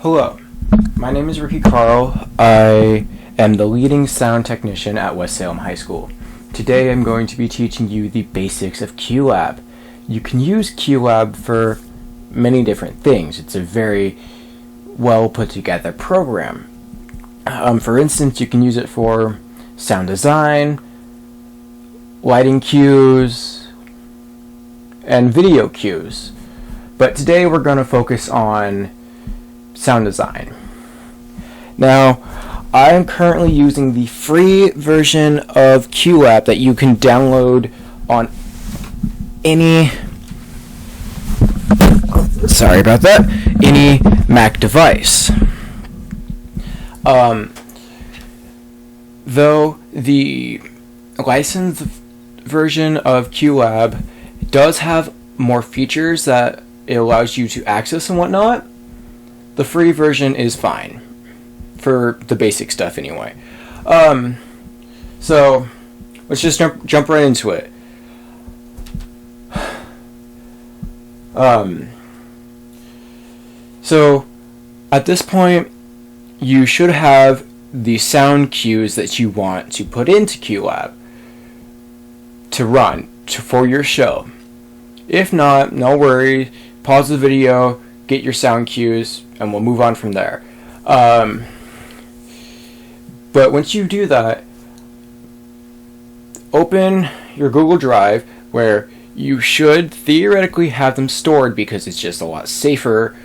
Hello, my name is Rikki. I am the leading sound technician at West Salem High School. Today I'm going to be teaching you the basics of QLab. You can use QLab for many different things. It's a very well put together program. For instance, you can use it for sound design, lighting cues, and video cues. But today we're going to focus on sound design. Now, I am currently using the free version of QLab that you can download on any any Mac device. Though the licensed version of QLab does have more features that it allows you to access and whatnot, the free version is fine for the basic stuff anyway. So let's just jump right into it. So at this point, you should have the sound cues that you want to put into QLab to run for your show. If not, no worries. Pause the video, get your sound cues, and we'll move on from there. But once you do that, open your Google Drive, where you should theoretically have them stored because it's just a lot safer.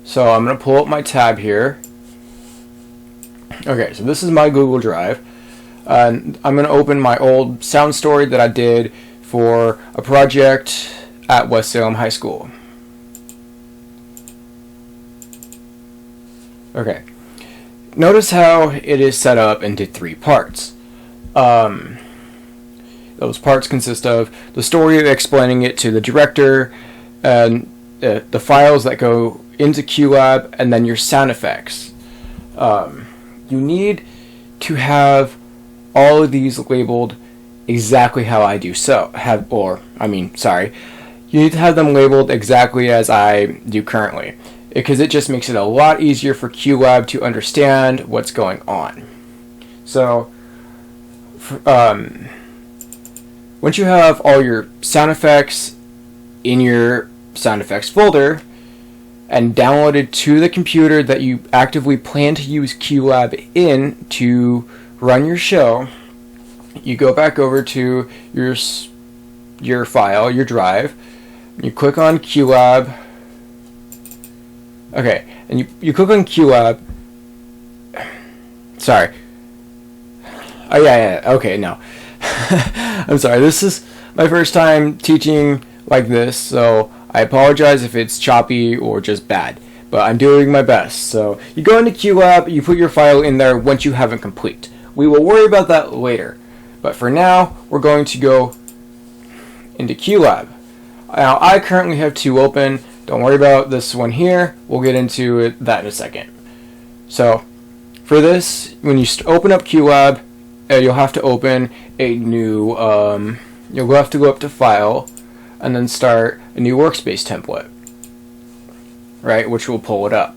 So I'm going to pull up my tab here. Okay, so this is my Google Drive. I'm going to open my old sound story that I did for a project at West Salem High School. Okay, notice how it is set up into 3 parts. Those parts consist of the story explaining it to the director, and the files that go into QLab, and then your sound effects. You need to have all of these labeled exactly how I do so. You need to have them labeled exactly as I do currently, because it just makes it a lot easier for QLab to understand what's going on. So, once you have all your sound effects in your sound effects folder and downloaded to the computer that you actively plan to use QLab in to run your show, you go back over to your file, your drive, you click on QLab. Okay, and you click on QLab. Sorry. Oh, yeah, okay, no. I'm sorry, this is my first time teaching like this, so I apologize if it's choppy or just bad, but I'm doing my best. So you go into QLab, you put your file in there once you have it complete. We will worry about that later, but for now, we're going to go into QLab. Now, I currently have 2 open. Don't worry about this one here. We'll get into that in a second. So, for this, when you open up QLab, you'll have to open a new, you'll have to go up to File, and then start a new workspace template, right, which will pull it up.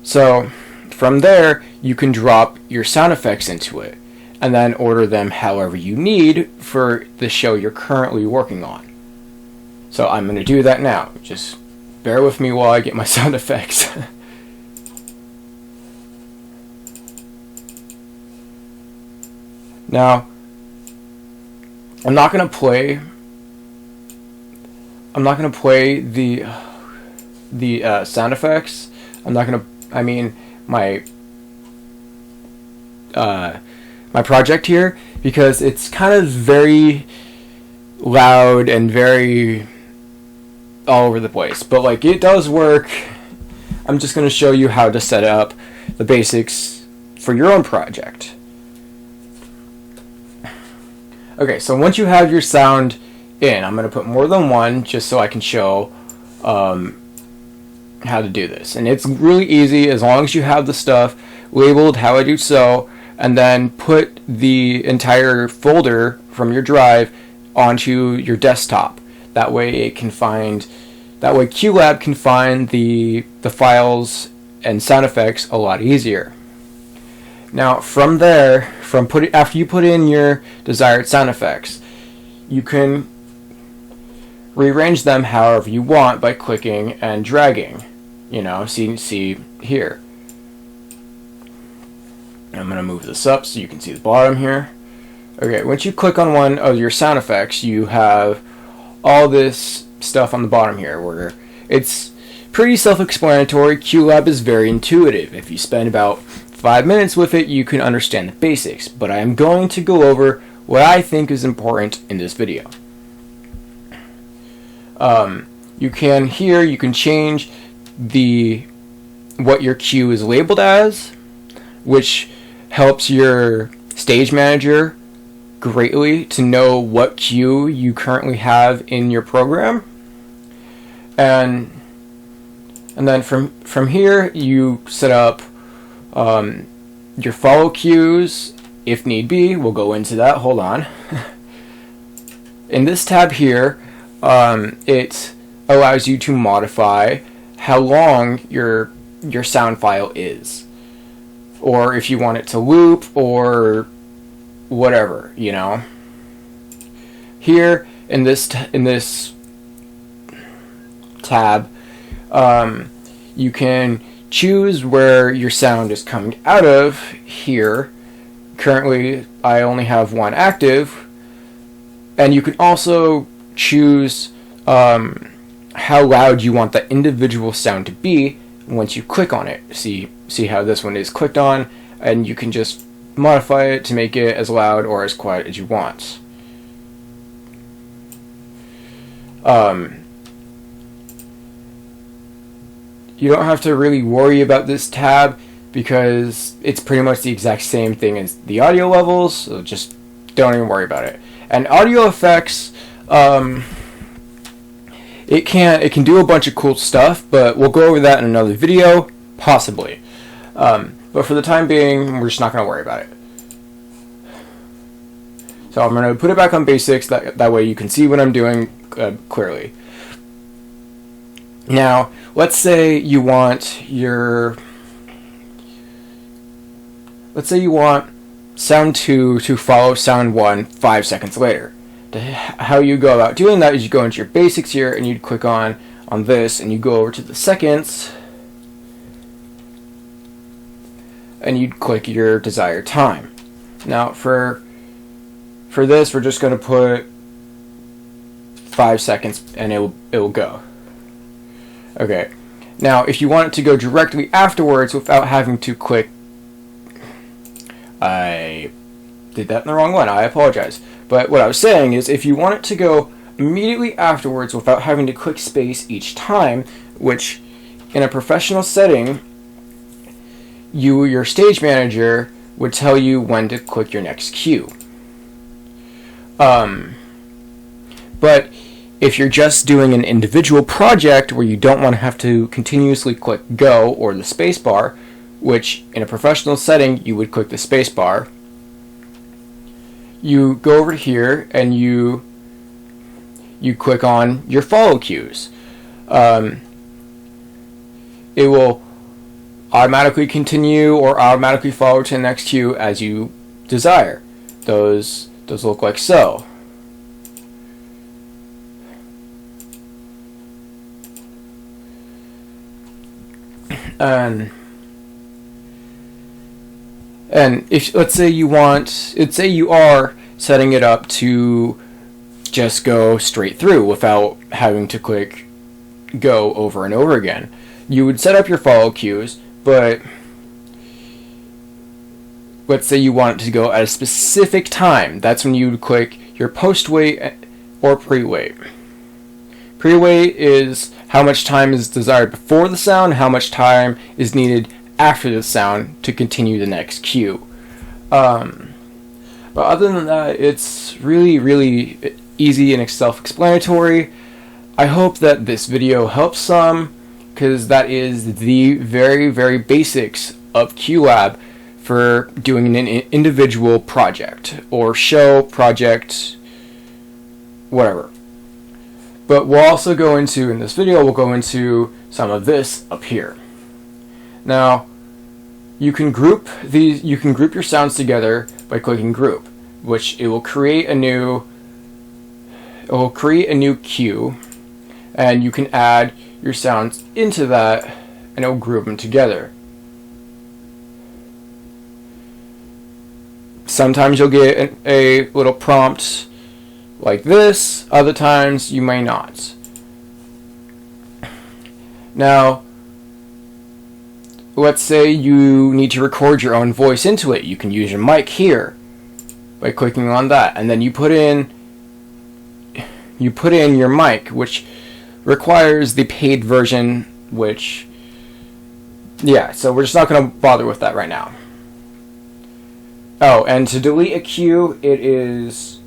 So, from there, you can drop your sound effects into it, and then order them however you need for the show you're currently working on. So I'm going to do that now. Just bear with me while I get my sound effects. Now, I'm not going to play the sound effects. My project here, because it's kind of very loud and very all over the place, but like it does work. I'm just going to show you how to set up the basics for your own project. Okay, so once you have your sound in, I'm going to put more than one just so I can show how to do this. And it's really easy as long as you have the stuff labeled how I do so, and then put the entire folder from your drive onto your desktop. That way it can find That way QLab can find the files and sound effects a lot easier. Now from there, after you put in your desired sound effects, you can rearrange them however you want by clicking and dragging. You know, see here. I'm going to move this up so you can see the bottom here. Okay, once you click on one of your sound effects, you have all this stuff on the bottom here where it's pretty self-explanatory. QLab is very intuitive. If you spend about 5 minutes with it, you can understand the basics, but I am going to go over what I think is important in this video. You can change what your cue is labeled as, which helps your stage manager greatly to know what cue you currently have in your program. And then from here you set up your follow cues if need be. We'll go into that. Hold on. In this tab here, it allows you to modify how long your sound file is, or if you want it to loop or whatever, you know. Here in this tab, you can choose where your sound is coming out of. Here currently I only have one active, and you can also choose how loud you want that individual sound to be once you click on it. See how this one is clicked on, and you can just modify it to make it as loud or as quiet as you want. You don't have to really worry about this tab because it's pretty much the exact same thing as the audio levels, so just don't even worry about it. And audio effects, it can do a bunch of cool stuff, but we'll go over that in another video, possibly. But for the time being, we're just not going to worry about it. So I'm going to put it back on basics, that way you can see what I'm doing clearly. Now, let's say you want sound 2 to follow sound 1 5 seconds later. How you go about doing that is you go into your basics here and you'd click on this, and you go over to the seconds and you'd click your desired time. Now for this, we're just going to put 5 seconds and it will go. Okay, now if you want it to go directly afterwards without having to click, I did that in the wrong one, I apologize. But what I was saying is, if you want it to go immediately afterwards without having to click space each time, which in a professional setting, your stage manager would tell you when to click your next cue. But if you're just doing an individual project where you don't want to have to continuously click go or the space bar, which in a professional setting you would click the space bar, you go over here and you click on your follow cues. It will automatically continue or automatically follow to the next cue as you desire. Those look like so. And if let's say you are setting it up to just go straight through without having to click go over and over again, you would set up your follow cues, but let's say you want it to go at a specific time. That's when you would click your post wait or pre-wait. Pre-wait is how much time is desired before the sound, how much time is needed after the sound to continue the next cue. But other than that, it's really, really easy and self-explanatory. I hope that this video helps some, because that is the very, very basics of QLab for doing an individual project or show project, whatever. But we'll also go into, in this video, we'll go into some of this up here. Now, you can group your sounds together by clicking group, which it will create a new cue, and you can add your sounds into that, and it will group them together. Sometimes you'll get a little prompt like this, other times you may not. Now, let's say you need to record your own voice into it. You can use your mic here by clicking on that, and then you put in your mic, which requires the paid version, which, yeah, so we're just not going to bother with that right now. Oh, and to delete a cue, it is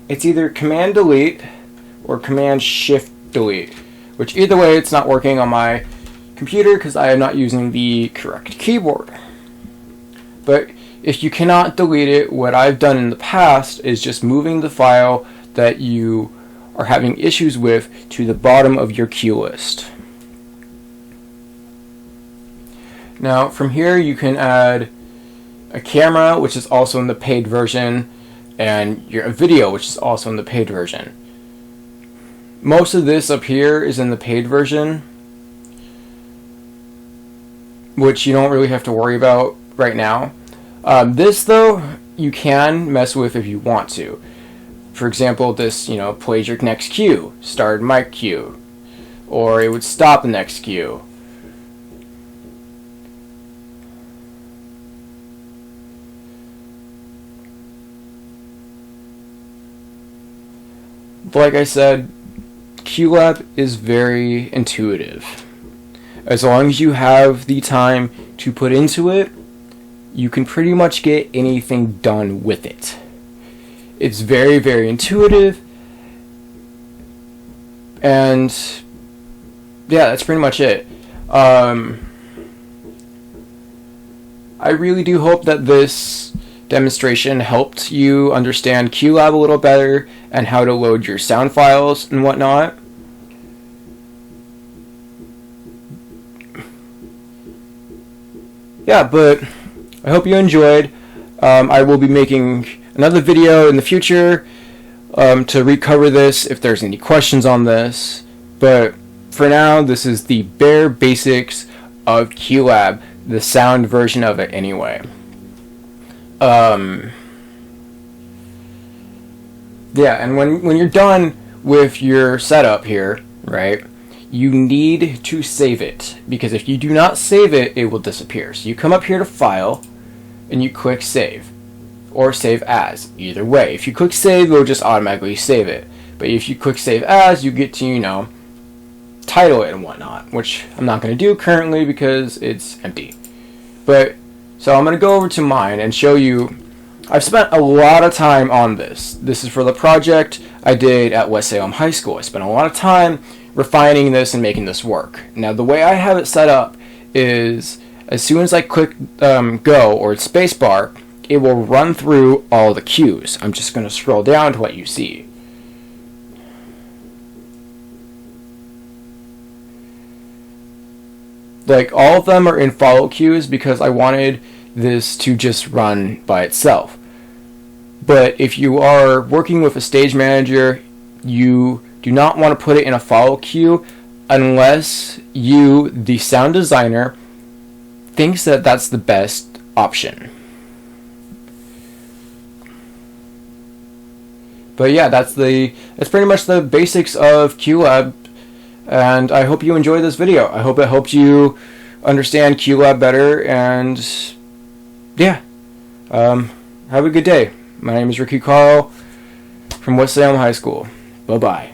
it's either Command Delete or Command Shift Delete, which either way it's not working on my computer because I am not using the correct keyboard. But if you cannot delete it, what I've done in the past is just moving the file that you are having issues with to the bottom of your cue list. Now from here you can add a camera, which is also in the paid version, and a video, which is also in the paid version. Most of this up here is in the paid version, which you don't really have to worry about right now. This though, you can mess with if you want to. For example, this, plays your next cue, start mic cue, or it would stop the next cue. Like I said, QLab is very intuitive. As long as you have the time to put into it, you can pretty much get anything done with it. It's very, very intuitive, and yeah, that's pretty much it. I really do hope that this demonstration helped you understand QLab a little better and how to load your sound files and whatnot. Yeah, but I hope you enjoyed. I will be making another video in the future to recover this if there's any questions on this. But for now, this is the bare basics of QLab, the sound version of it anyway. Yeah, and when you're done with your setup here, right, you need to save it, because if you do not save it, it will disappear. So you come up here to File, and you click Save, or Save As, either way. If you click Save, it will just automatically save it. But if you click Save As, you get to, title it and whatnot, which I'm not going to do currently because it's empty. But so I'm going to go over to mine and show you. I've spent a lot of time on this. This is for the project I did at West Salem High School. I spent a lot of time refining this and making this work. Now the way I have it set up is as soon as I click go or spacebar, it will run through all the cues. I'm just going to scroll down to let you see. Like, all of them are in follow queues because I wanted this to just run by itself. But if you are working with a stage manager, you do not want to put it in a follow queue unless you, the sound designer, thinks that that's the best option. But yeah, that's pretty much the basics of QLab, and I hope you enjoyed this video. I hope it helped you understand QLab better, and yeah, have a good day. My name is Rikki from West Salem High School. Bye-bye.